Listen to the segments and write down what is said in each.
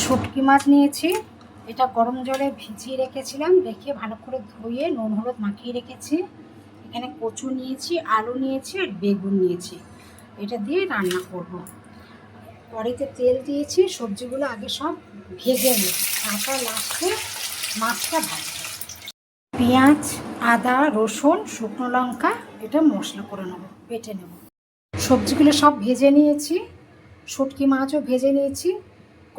শুটকি মাছ নিয়েছি, এটা গরম জলে ভিজিয়ে রেখেছিলাম, রেখে ভালো করে ধুয়ে নুন হলুদ মাখিয়ে রেখেছি। এখানে কচু নিয়েছি, আলু নিয়েছি আর বেগুন নিয়েছি, এটা দিয়ে রান্না করব। কড়াইতে তেল দিয়েছি, সবজিগুলো আগে সব ভেজে নেব, তারপর লাস্টে মাছটা ভাজবো। পেঁয়াজ, আদা, রসুন, শুকনো লঙ্কা এটা মশলা করে নেব, বেটে নেব। সবজিগুলো সব ভেজে নিয়েছি, শুটকি মাছও ভেজে নিয়েছি।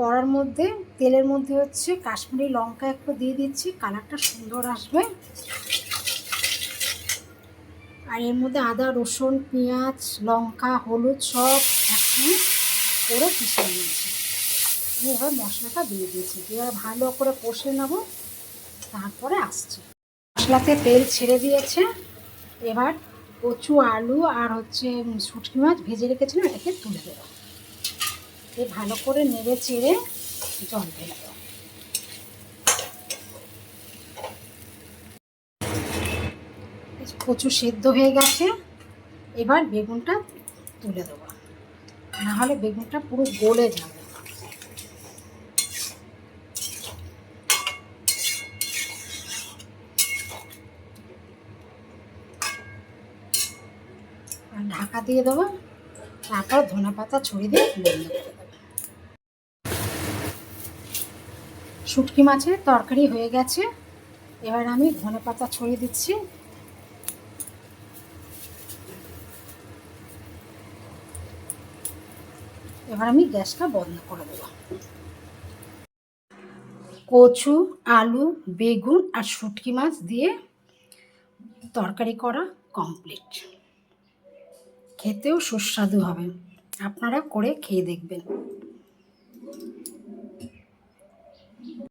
কড়ার মধ্যে তেলের মধ্যে হচ্ছে কাশ্মীরি লঙ্কা একটু দিয়ে দিচ্ছি, কালারটা সুন্দর আসবে। আর এর মধ্যে আদা রসুন পেঁয়াজ লঙ্কা হলুদ সব একসঙ্গে করে পিষে নিয়েছি। এবার মশলাটা দিয়ে দিয়েছি, এবার ভালো করে কষে নেব, তারপরে আসছে। মশলাতে তেল ছেড়ে দিয়েছে, এবার কচু আলু আর হচ্ছে শুটকি মাছ ভেজে রেখেছিলাম, এটাকে তুলে দেবো। ভালো করে নেড়ে চেড়ে জল ঢেলে দেবো। কচু সেদ্ধ হয়ে গেছে, এবার বেগুনটা তুলে দেবো, নাহলে বেগুনটা পুরো গলে যাবে। আর ঢাকা দিয়ে দেবো, তারপর ধনেপাতা ছড়িয়ে দিয়ে বন্ধ করে দেবো। শুটকি মাছের তরকারি হয়ে গেছে, এবার আমি ধনেপাতা ছড়িয়ে দিচ্ছি। এবার আমি গ্যাসটা বন্ধ করে দেবো। কচু আলু বেগুন আর শুটকি মাছ দিয়ে তরকারি করা কমপ্লিট। খেতেও সুস্বাদু হবে, আপনারা করে খেয়ে দেখবেন।